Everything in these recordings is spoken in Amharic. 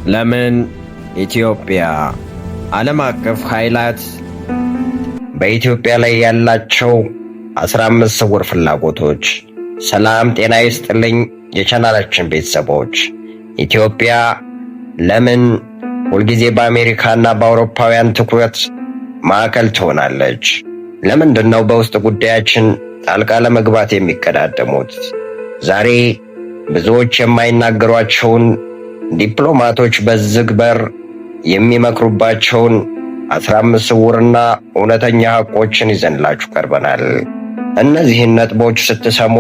ለምን ኢትዮጵያ? ዓለም አቀፍ ኃይላት በኢትዮጵያ ላይ ያላቸው 15 ስውር ፍላጎቶች። ሰላም ጤና ይስጥልኝ የቻናላችን ቤተሰቦች። ኢትዮጵያ ለምን ሁልጊዜ በአሜሪካና በአውሮፓውያን ትኩረት ማዕከል ትሆናለች? ለምንድነው በውስጥ ጉዳያችን ጣልቃ ለመግባት የሚቀዳደሙት? ዛሬ ብዙዎች የማይናገሯቸውን ዲፕሎማቶች በዝግ በር የሚመክሩባቸውን 15 ስውርና እውነተኛ ሐቆችን ይዘንላችሁ ቀርበናል። እነዚህን ነጥቦች ስትሰሙ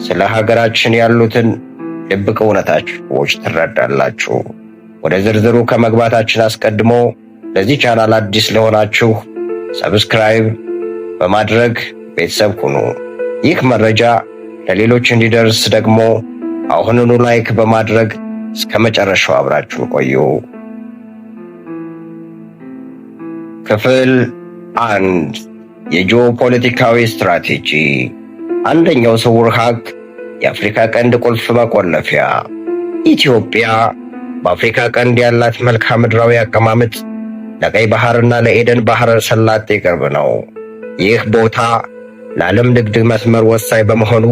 ስለ ሀገራችን ያሉትን ድብቅ እውነታዎች ትረዳላችሁ። ወደ ዝርዝሩ ከመግባታችን አስቀድሞ ለዚህ ቻናል አዲስ ለሆናችሁ ሰብስክራይብ በማድረግ ቤተሰብ ሁኑ። ይህ መረጃ ለሌሎች እንዲደርስ ደግሞ አሁኑኑ ላይክ በማድረግ እስከ መጨረሻው አብራችሁን ቆዩ። ክፍል 1 የጂኦፖለቲካዊ ስትራቴጂ። አንደኛው ስውር ሀቅ የአፍሪካ ቀንድ ቁልፍ መቆለፊያ። ኢትዮጵያ በአፍሪካ ቀንድ ያላት መልክዓ ምድራዊ አቀማመጥ ለቀይ ባህርና ለኤደን ባህረ ሰላጤ ቅርብ ነው። ይህ ቦታ ለዓለም ንግድ መስመር ወሳኝ በመሆኑ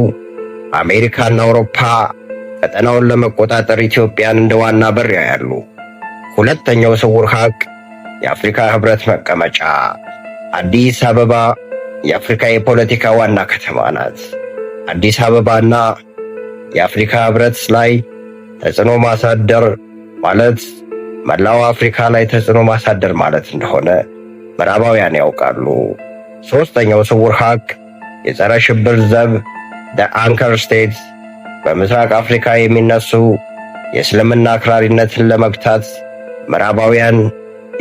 አሜሪካና አውሮፓ ቀጠናውን ለመቆጣጠር ኢትዮጵያን እንደ ዋና በር ያያሉ። ሁለተኛው ስውር ሀቅ የአፍሪካ ህብረት መቀመጫ። አዲስ አበባ የአፍሪካ የፖለቲካ ዋና ከተማ ናት። አዲስ አበባና የአፍሪካ ህብረት ላይ ተጽዕኖ ማሳደር ማለት መላው አፍሪካ ላይ ተጽዕኖ ማሳደር ማለት እንደሆነ ምዕራባውያን ያውቃሉ። ሶስተኛው ስውር ሀቅ የጸረ ሽብር ዘብ አንከር ስቴት። በምስራቅ አፍሪካ የሚነሱ የእስልምና አክራሪነትን ለመግታት ምዕራባውያን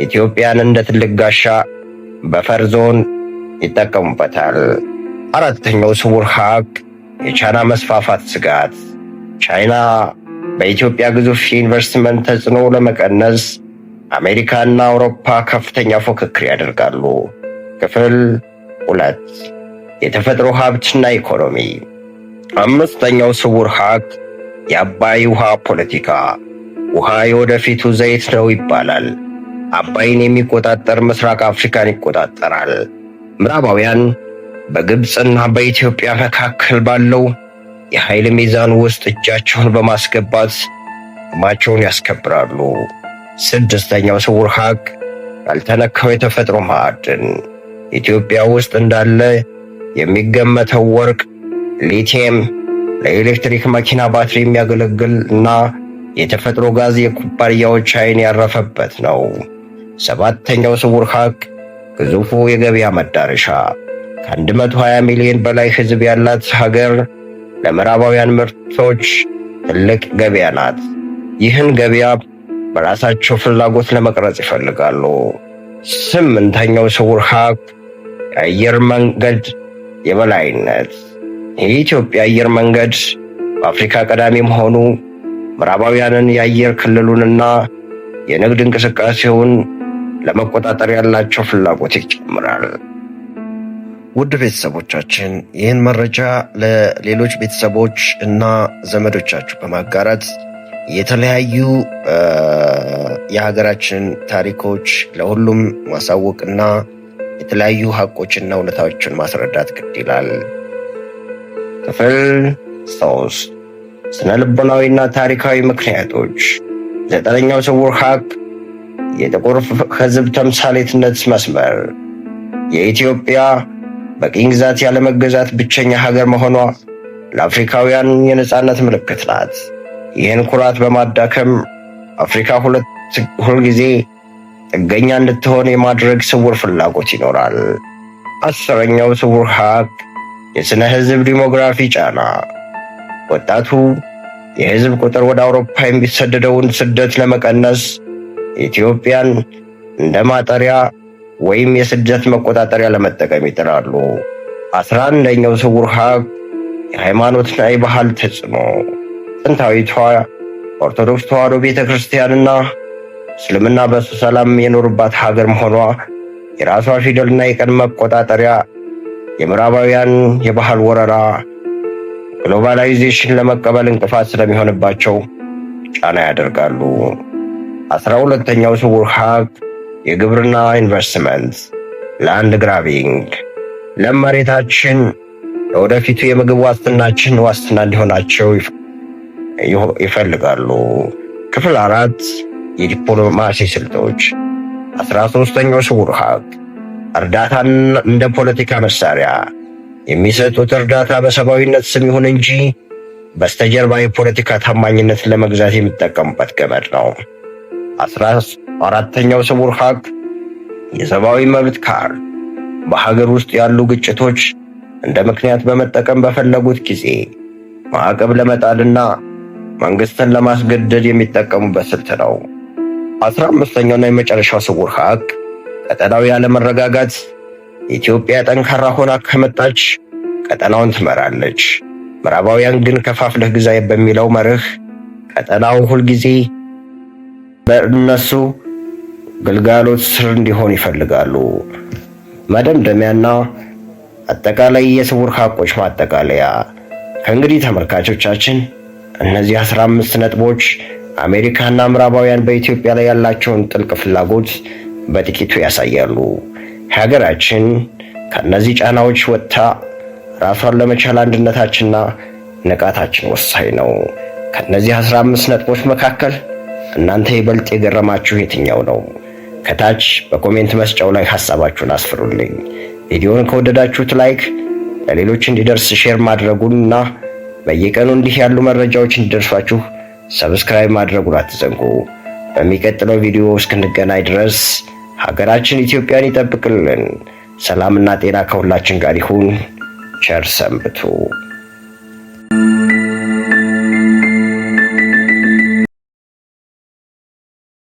ኢትዮጵያን እንደ ትልቅ ጋሻ በፈር ዞን ይጠቀሙበታል። አራተኛው ስውር ሀቅ የቻይና መስፋፋት ስጋት። ቻይና በኢትዮጵያ ግዙፍ ኢንቨስትመንት ተጽዕኖ ለመቀነስ አሜሪካና አውሮፓ ከፍተኛ ፉክክር ያደርጋሉ። ክፍል 2 የተፈጥሮ ሀብትና ኢኮኖሚ። አምስተኛው ስውር ሀቅ የአባይ ውሃ ፖለቲካ። ውሃ የወደፊቱ ዘይት ነው ይባላል። አባይን የሚቆጣጠር ምስራቅ አፍሪካን ይቆጣጠራል። ምዕራባውያን በግብፅና በኢትዮጵያ መካከል ባለው የኃይል ሚዛን ውስጥ እጃቸውን በማስገባት ጥቅማቸውን ያስከብራሉ። ስድስተኛው ስውር ሀቅ ያልተነካው የተፈጥሮ ማዕድን። ኢትዮጵያ ውስጥ እንዳለ የሚገመተው ወርቅ፣ ሊቲየም፣ ለኤሌክትሪክ መኪና ባትሪ የሚያገለግል እና የተፈጥሮ ጋዝ የኩባንያዎች ዓይን ያረፈበት ነው። ሰባተኛው ስውር ሀቅ ግዙፉ የገበያ መዳረሻ። ከ120 ሚሊዮን በላይ ሕዝብ ያላት ሀገር ለምዕራባውያን ምርቶች ትልቅ ገበያ ናት። ይህን ገበያ በራሳቸው ፍላጎት ለመቅረጽ ይፈልጋሉ። ስምንተኛው ስውር ሀቅ የአየር መንገድ የበላይነት። የኢትዮጵያ አየር መንገድ በአፍሪካ ቀዳሚ መሆኑ ምዕራባውያንን የአየር ክልሉንና የንግድ እንቅስቃሴውን ለመቆጣጠር ያላቸው ፍላጎት ይጨምራል። ውድ ቤተሰቦቻችን ይህን መረጃ ለሌሎች ቤተሰቦች እና ዘመዶቻችሁ በማጋራት የተለያዩ የሀገራችን ታሪኮች ለሁሉም ማሳወቅና የተለያዩ ሀቆችና እውነታዎችን ማስረዳት ግድ ይላል። ክፍል 3 ስነ ልቦናዊና ታሪካዊ ምክንያቶች። 9ኛው ስውር ሀቅ የጥቁር ሕዝብ ተምሳሌትነት መስመር። የኢትዮጵያ በቅኝ ግዛት ያለመገዛት ብቸኛ ሀገር መሆኗ ለአፍሪካውያን የነጻነት ምልክት ናት። ይህን ኩራት በማዳከም አፍሪካ ሁልጊዜ ጥገኛ እንድትሆን የማድረግ ስውር ፍላጎት ይኖራል። 10ኛው ስውር ሀቅ የስነ ህዝብ ዲሞግራፊ ጫና። ወጣቱ የህዝብ ቁጥር ወደ አውሮፓ የሚሰደደውን ስደት ለመቀነስ ኢትዮጵያን እንደ ማጠሪያ ወይም የስደት መቆጣጠሪያ ለመጠቀም ይጥራሉ። 11ኛው ስውር ሀቅ የሃይማኖትና የባህል ተጽዕኖ። ጥንታዊቷ ኦርቶዶክስ ተዋሕዶ ቤተክርስቲያንና እስልምና በሰላም የኖሩባት ሀገር መሆኗ የራሷ ፊደልና የቀን መቆጣጠሪያ የምዕራባውያን የባህል ወረራ ግሎባላይዜሽን ለመቀበል እንቅፋት ስለሚሆንባቸው ጫና ያደርጋሉ። 12ኛው ስውር ሀቅ የግብርና ኢንቨስትመንት ላንድ ግራቢንግ። ለም መሬታችን ለወደፊቱ የምግብ ዋስትናችን ዋስትና እንዲሆናቸው ይፈልጋሉ። ክፍል 4 የዲፕሎማሲ ስልቶች። 13ኛው ስውር ሀቅ እርዳታን እንደ ፖለቲካ መሳሪያ። የሚሰጡት እርዳታ በሰብአዊነት ስም ይሁን እንጂ በስተጀርባ የፖለቲካ ታማኝነትን ለመግዛት የሚጠቀሙበት ገመድ ነው። 14ኛው ስውር ሀቅ የሰብአዊ መብት ካርድ። በሀገር ውስጥ ያሉ ግጭቶች እንደ ምክንያት በመጠቀም በፈለጉት ጊዜ ማዕቀብ ለመጣልና መንግስትን ለማስገደድ የሚጠቀሙበት ስልት ነው። 15ኛውና የመጨረሻው ስውር ሀቅ ቀጠናዊ ያለመረጋጋት። ኢትዮጵያ ጠንካራ ሆና ከመጣች ቀጠናውን ትመራለች። ምዕራባውያን ግን ከፋፍለህ ግዛ በሚለው መርህ ቀጠናው ሁልጊዜ በእነሱ ግልጋሎት ስር እንዲሆን ይፈልጋሉ። መደምደሚያና አጠቃላይ የስውር ሀቆች ማጠቃለያ። ከእንግዲህ ተመልካቾቻችን እነዚህ 15 ነጥቦች አሜሪካና ምዕራባውያን በኢትዮጵያ ላይ ያላቸውን ጥልቅ ፍላጎት በጥቂቱ ያሳያሉ። ሀገራችን ከእነዚህ ጫናዎች ወጥታ ራሷን ለመቻል አንድነታችንና ንቃታችን ወሳኝ ነው። ከእነዚህ 15 ነጥቦች መካከል እናንተ ይበልጥ የገረማችሁ የትኛው ነው? ከታች በኮሜንት መስጫው ላይ ሐሳባችሁን አስፍሩልኝ። ቪዲዮውን ከወደዳችሁት ላይክ፣ ለሌሎች እንዲደርስ ሼር ማድረጉንና በየቀኑ እንዲህ ያሉ መረጃዎች እንዲደርሷችሁ ሰብስክራይብ ማድረጉን አትዘንጉ። በሚቀጥለው ቪዲዮ እስክንገናኝ ድረስ ሀገራችን ኢትዮጵያን ይጠብቅልን። ሰላምና ጤና ከሁላችን ጋር ይሁን። ቸር ሰንብቱ።